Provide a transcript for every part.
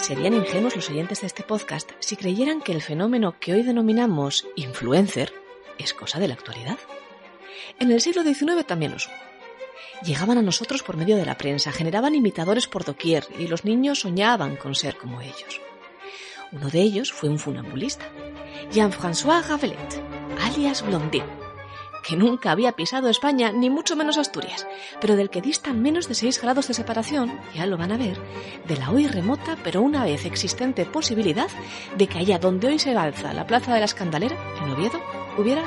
Serían ingenuos los oyentes de este podcast si creyeran que el fenómeno que hoy denominamos influencer es cosa de la actualidad. En el siglo XIX también los hubo. Llegaban a nosotros por medio de la prensa, generaban imitadores por doquier y los niños soñaban con ser como ellos. Uno de ellos fue un funambulista, Jean-François Rabelais, alias Blondin, que nunca había pisado España, ni mucho menos Asturias, pero del que distan menos de 6 grados de separación, ya lo van a ver, de la hoy remota pero una vez existente posibilidad de que allá donde hoy se alza la Plaza de la Escandalera, en Oviedo, hubiera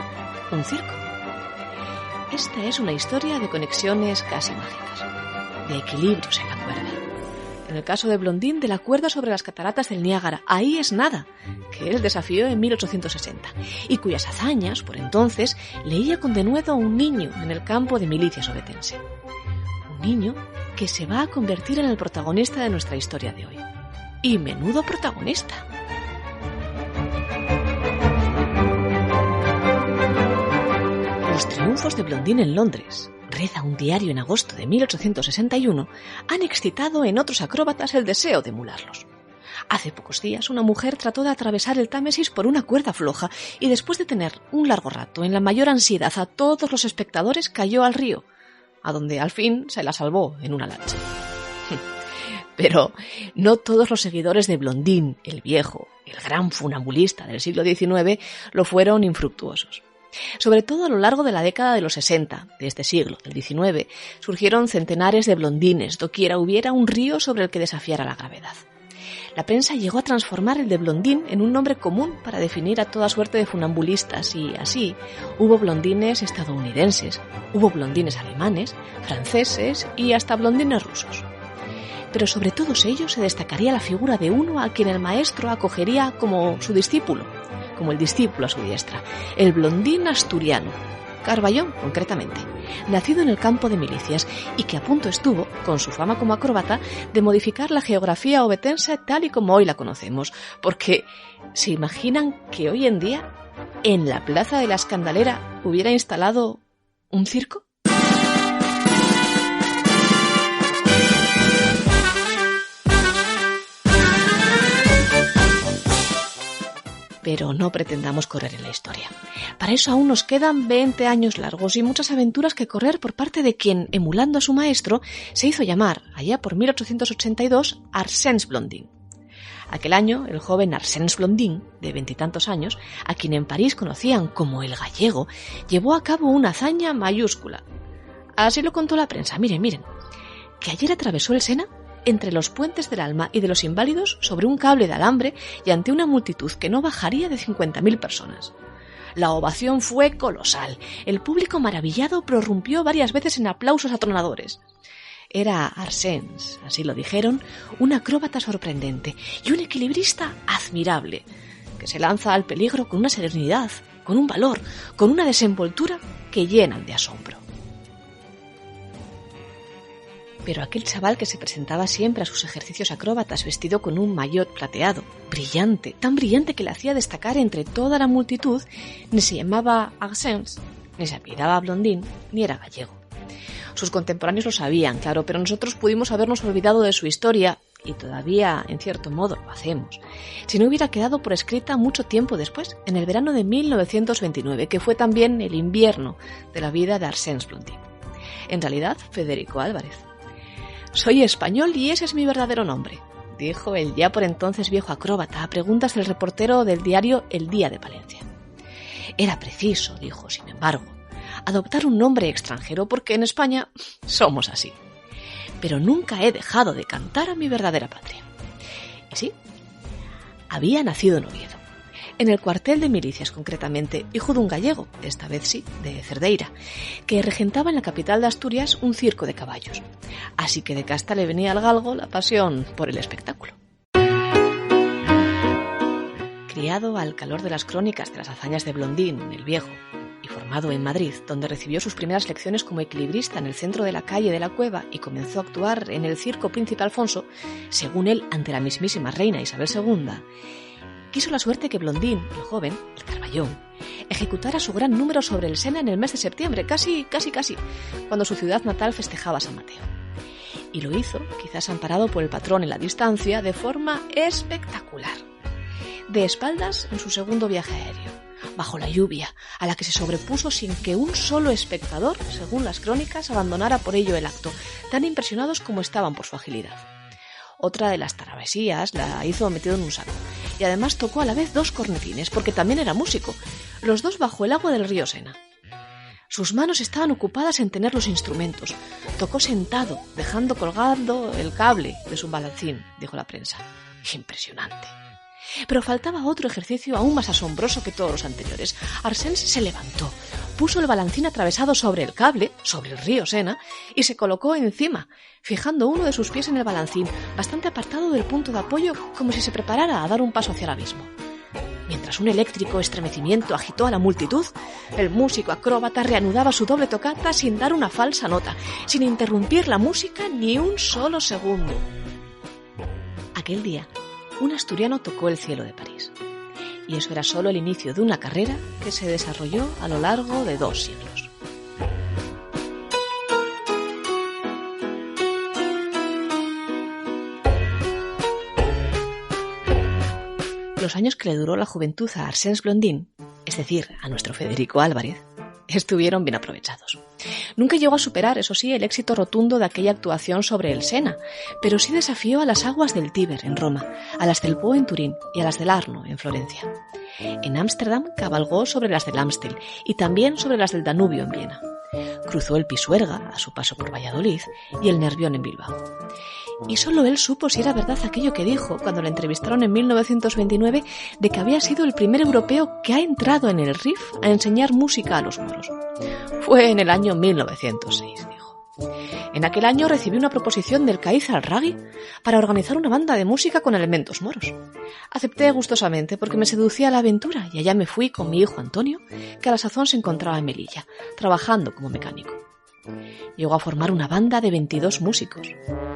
un circo. Esta es una historia de conexiones casi mágicas, de equilibrios en la cuerda. En el caso de Blondin, de la cuerda sobre las cataratas del Niágara, ahí es nada, que él desafió en 1860, y cuyas hazañas, por entonces, leía con denuedo un niño en el campo de milicias ovetense. Un niño que se va a convertir en el protagonista de nuestra historia de hoy. Y menudo protagonista. Los triunfos de Blondin en Londres, reza un diario en agosto de 1861, han excitado en otros acróbatas el deseo de emularlos. Hace pocos días una mujer trató de atravesar el Támesis por una cuerda floja y después de tener un largo rato en la mayor ansiedad a todos los espectadores cayó al río, a donde al fin se la salvó en una lancha. Pero no todos los seguidores de Blondin, el viejo, el gran funambulista del siglo XIX, lo fueron infructuosos. Sobre todo a lo largo de la década de los 60, de este siglo, del XIX, surgieron centenares de Blondines, doquiera hubiera un río sobre el que desafiara la gravedad. La prensa llegó a transformar el de Blondin en un nombre común para definir a toda suerte de funambulistas y, así, hubo Blondines estadounidenses, hubo Blondines alemanes, franceses y hasta Blondines rusos. Pero sobre todos ellos se destacaría la figura de uno a quien el maestro acogería como su discípulo, como el discípulo a su diestra, el Blondin asturiano, Carballón concretamente, nacido en el campo de milicias y que a punto estuvo, con su fama como acróbata, de modificar la geografía ovetense tal y como hoy la conocemos, porque ¿se imaginan que hoy en día, en la Plaza de la Escandalera, hubiera instalado un circo? Pero no pretendamos correr en la historia. Para eso aún nos quedan 20 años largos y muchas aventuras que correr por parte de quien, emulando a su maestro, se hizo llamar, allá por 1882, Arsène Blondin. Aquel año, el joven Arsène Blondin, de 20 y tantos años, a quien en París conocían como el gallego, llevó a cabo una hazaña mayúscula. Así lo contó la prensa. Miren, que ayer atravesó el Sena entre los puentes del Alma y de los Inválidos sobre un cable de alambre y ante una multitud que no bajaría de 50.000 personas. La ovación fue colosal. El público maravillado prorrumpió varias veces en aplausos atronadores. Era Arsène, así lo dijeron, un acróbata sorprendente y un equilibrista admirable, que se lanza al peligro con una serenidad, con un valor, con una desenvoltura que llenan de asombro. Pero aquel chaval que se presentaba siempre a sus ejercicios acróbatas vestido con un maillot plateado, brillante, tan brillante que le hacía destacar entre toda la multitud, ni se llamaba Arsène, ni se apellidaba Blondin, ni era gallego. Sus contemporáneos lo sabían, claro, pero nosotros pudimos habernos olvidado de su historia, y todavía, en cierto modo, lo hacemos, si no hubiera quedado por escrita mucho tiempo después, en el verano de 1929, que fue también el invierno de la vida de Arsène Blondin. En realidad, Federico Álvarez. «Soy español y ese es mi verdadero nombre», dijo el ya por entonces viejo acróbata a preguntas del reportero del diario El Día de Palencia. Era preciso, dijo, sin embargo, adoptar un nombre extranjero porque en España somos así. Pero nunca he dejado de cantar a mi verdadera patria. Y sí, había nacido en Oviedo, en el cuartel de milicias concretamente, hijo de un gallego, esta vez sí, de Cerdeira, que regentaba en la capital de Asturias un circo de caballos. Así que de casta le venía al galgo la pasión por el espectáculo. Criado al calor de las crónicas de las hazañas de Blondin, el viejo, y formado en Madrid, donde recibió sus primeras lecciones como equilibrista en el centro de la calle de la Cueva y comenzó a actuar en el Circo Príncipe Alfonso, según él ante la mismísima reina Isabel II, quiso la suerte que Blondin, el joven, el Carballón, ejecutara su gran número sobre el Sena en el mes de septiembre, casi, cuando su ciudad natal festejaba San Mateo. Y lo hizo, quizás amparado por el patrón en la distancia, de forma espectacular. De espaldas en su segundo viaje aéreo, bajo la lluvia, a la que se sobrepuso sin que un solo espectador, según las crónicas, abandonara por ello el acto, tan impresionados como estaban por su agilidad. Otra de las travesías la hizo metido en un saco, y además tocó a la vez 2 cornetines, porque también era músico, los 2 bajo el agua del río Sena. Sus manos estaban ocupadas en tener los instrumentos. Tocó sentado, dejando colgando el cable de su balancín, dijo la prensa. Impresionante. Pero faltaba otro ejercicio aún más asombroso que todos los anteriores. Arsène se levantó, puso el balancín atravesado sobre el cable, sobre el río Sena, y se colocó encima, fijando uno de sus pies en el balancín, bastante apartado del punto de apoyo, como si se preparara a dar un paso hacia el abismo. Mientras un eléctrico estremecimiento agitó a la multitud, el músico acróbata reanudaba su doble tocata sin dar una falsa nota, sin interrumpir la música ni un solo segundo. Aquel día, un asturiano tocó el cielo de París. Y eso era solo el inicio de una carrera que se desarrolló a lo largo de 2 siglos. Los años que le duró la juventud a Arsène Blondin, es decir, a nuestro Federico Álvarez, estuvieron bien aprovechados. Nunca llegó a superar, eso sí, el éxito rotundo de aquella actuación sobre el Sena, pero sí desafió a las aguas del Tíber en Roma, a las del Po en Turín y a las del Arno en Florencia. En Ámsterdam cabalgó sobre las del Amstel y también sobre las del Danubio en Viena. Cruzó el Pisuerga a su paso por Valladolid y el Nervión en Bilbao. Y solo él supo si era verdad aquello que dijo cuando le entrevistaron en 1929 de que había sido el primer europeo que ha entrado en el Rif a enseñar música a los moros. Fue en el año 1906, dijo. En aquel año recibí una proposición del Caiz al-Raghi para organizar una banda de música con elementos moros. Acepté gustosamente porque me seducía la aventura y allá me fui con mi hijo Antonio, que a la sazón se encontraba en Melilla, trabajando como mecánico. Llegó a formar una banda de 22 músicos,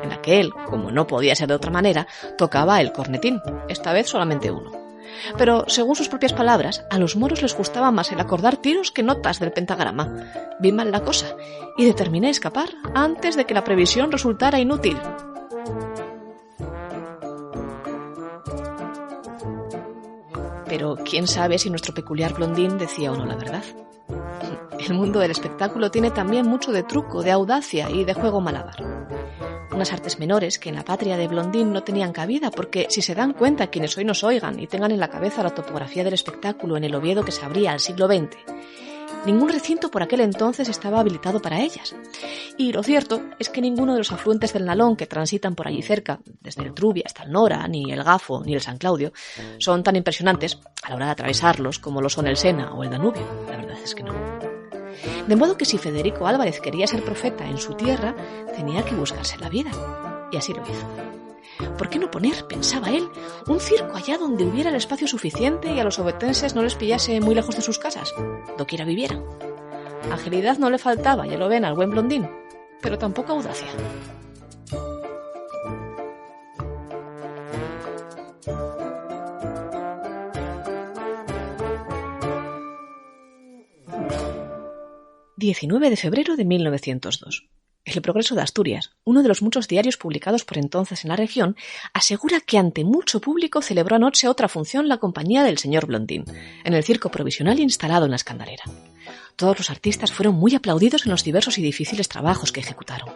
en la que él, como no podía ser de otra manera, tocaba el cornetín, esta vez solamente uno. Pero, según sus propias palabras, a los moros les gustaba más el acordar tiros que notas del pentagrama. Vi mal la cosa y determiné escapar antes de que la previsión resultara inútil. Pero quién sabe si nuestro peculiar Blondin decía o no la verdad. El mundo del espectáculo tiene también mucho de truco, de audacia y de juego malabar. Unas artes menores que en la patria de Blondin no tenían cabida, porque si se dan cuenta quienes hoy nos oigan y tengan en la cabeza la topografía del espectáculo en el Oviedo que se abría al siglo XX, ningún recinto por aquel entonces estaba habilitado para ellas. Y lo cierto es que ninguno de los afluentes del Nalón que transitan por allí cerca, desde el Trubia hasta el Nora, ni el Gafo, ni el San Claudio, son tan impresionantes a la hora de atravesarlos como lo son el Sena o el Danubio. La verdad es que no. De modo que si Federico Álvarez quería ser profeta en su tierra, tenía que buscarse la vida. Y así lo hizo. ¿Por qué no poner, pensaba él, un circo allá donde hubiera el espacio suficiente y a los ovetenses no les pillase muy lejos de sus casas, doquiera vivieran? Agilidad no le faltaba, ya lo ven, al buen Blondin, pero tampoco audacia. ...19 de febrero de 1902. El Progreso de Asturias, uno de los muchos diarios publicados por entonces en la región, asegura que ante mucho público celebró anoche otra función la compañía del señor Blondin, en el circo provisional instalado en la Escandalera. Todos los artistas fueron muy aplaudidos en los diversos y difíciles trabajos que ejecutaron.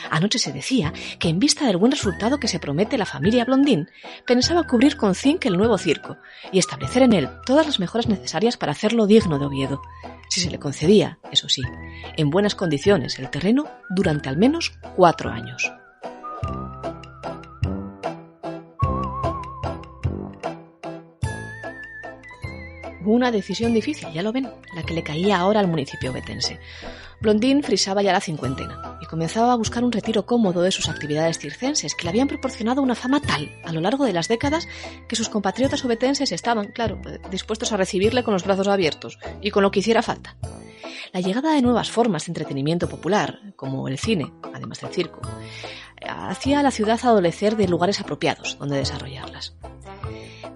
Anoche se decía que en vista del buen resultado que se promete la familia Blondin, pensaba cubrir con zinc el nuevo circo y establecer en él todas las mejoras necesarias para hacerlo digno de Oviedo, si se le concedía, eso sí, en buenas condiciones el terreno durante al menos 4 años. Una decisión difícil, ya lo ven, la que le caía ahora al municipio ovetense. Blondin frisaba ya la cincuentena y comenzaba a buscar un retiro cómodo de sus actividades circenses que le habían proporcionado una fama tal a lo largo de las décadas que sus compatriotas ovetenses estaban, claro, dispuestos a recibirle con los brazos abiertos y con lo que hiciera falta. La llegada de nuevas formas de entretenimiento popular, como el cine, además del circo, hacía a la ciudad adolecer de lugares apropiados donde desarrollarlas.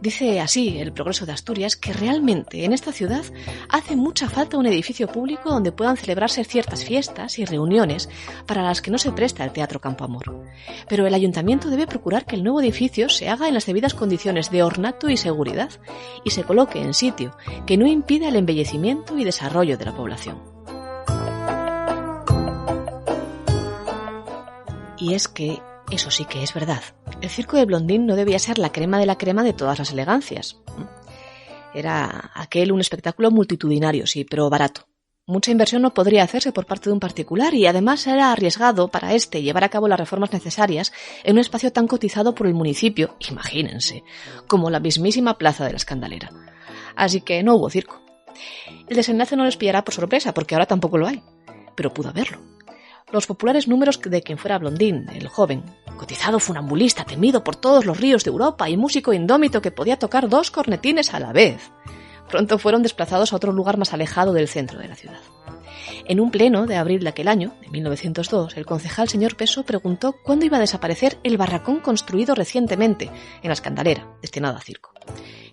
Dice así el Progreso de Asturias que realmente en esta ciudad hace mucha falta un edificio público donde puedan celebrarse ciertas fiestas y reuniones para las que no se presta el Teatro Campo Amor. Pero el ayuntamiento debe procurar que el nuevo edificio se haga en las debidas condiciones de ornato y seguridad y se coloque en sitio que no impida el embellecimiento y desarrollo de la población. Y es que eso sí que es verdad. El circo de Blondín no debía ser la crema de todas las elegancias. Era aquel un espectáculo multitudinario, sí, pero barato. Mucha inversión no podría hacerse por parte de un particular y además era arriesgado para llevar a cabo las reformas necesarias en un espacio tan cotizado por el municipio, imagínense, como la mismísima Plaza de la Escandalera. Así que no hubo circo. El desenlace no les pillará por sorpresa, porque ahora tampoco lo hay, pero pudo haberlo. Los populares números de quien fuera Blondín, el joven, cotizado funambulista, temido por todos los ríos de Europa y músico indómito que podía tocar 2 cornetines a la vez, pronto fueron desplazados a otro lugar más alejado del centro de la ciudad. En un pleno de abril de aquel año, de 1902, el concejal señor Peso preguntó cuándo iba a desaparecer el barracón construido recientemente en la Escandalera, destinado a circo.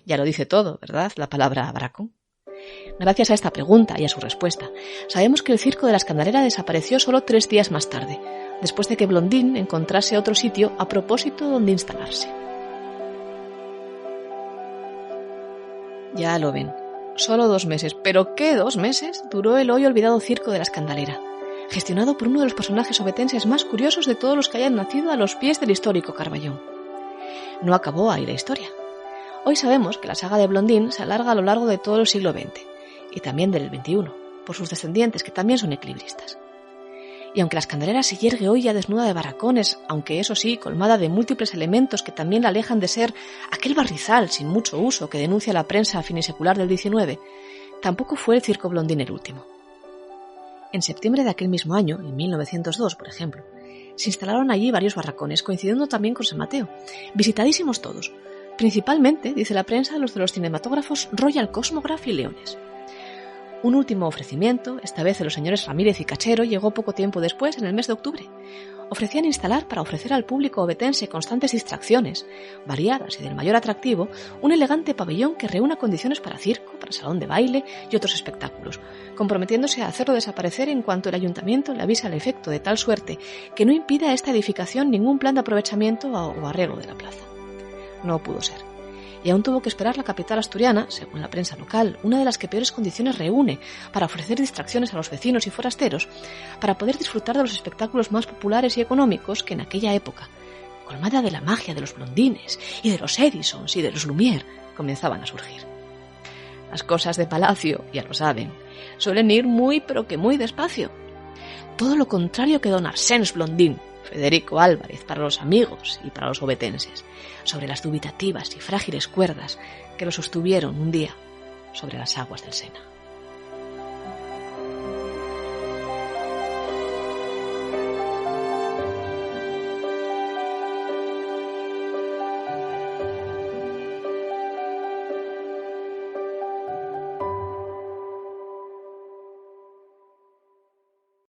Ya lo dice todo, ¿verdad?, la palabra barracón. Gracias a esta pregunta y a su respuesta, sabemos que el circo de la Escandalera desapareció solo 3 días más tarde, después de que Blondín encontrase otro sitio a propósito donde instalarse. Ya lo ven, solo 2 meses, pero ¿qué 2 meses? Duró el hoy olvidado circo de la Escandalera, gestionado por uno de los personajes obetenses más curiosos de todos los que hayan nacido a los pies del histórico Carballón. No acabó ahí la historia. Hoy sabemos que la saga de Blondín se alarga a lo largo de todo el siglo XX, y también del XXI, por sus descendientes, que también son equilibristas. Y aunque la Escandalera se yergue hoy ya desnuda de barracones, aunque eso sí, colmada de múltiples elementos que también la alejan de ser aquel barrizal sin mucho uso que denuncia la prensa finisecular del XIX, tampoco fue el circo Blondín el último. En septiembre de aquel mismo año, en 1902, por ejemplo, se instalaron allí varios barracones, coincidiendo también con San Mateo, visitadísimos todos, principalmente, dice la prensa, los de los cinematógrafos Royal Cosmograph y Leones. Un último ofrecimiento, esta vez de los señores Ramírez y Cachero, llegó poco tiempo después, en el mes de octubre. Ofrecían instalar para ofrecer al público obetense constantes distracciones, variadas y del mayor atractivo, un elegante pabellón que reúna condiciones para circo, para salón de baile y otros espectáculos, comprometiéndose a hacerlo desaparecer en cuanto el ayuntamiento le avisa al efecto, de tal suerte que no impida a esta edificación ningún plan de aprovechamiento o arreglo de la plaza. No pudo ser. Y aún tuvo que esperar la capital asturiana, según la prensa local, una de las que peores condiciones reúne para ofrecer distracciones a los vecinos y forasteros, para poder disfrutar de los espectáculos más populares y económicos que en aquella época, colmada de la magia de los Blondines y de los Edisons y de los Lumière, comenzaban a surgir. Las cosas de palacio, ya lo saben, suelen ir muy pero que muy despacio. Todo lo contrario que don Arsène Blondin, Federico Álvarez, para los amigos y para los obetenses, sobre las dubitativas y frágiles cuerdas que lo sostuvieron un día sobre las aguas del Sena.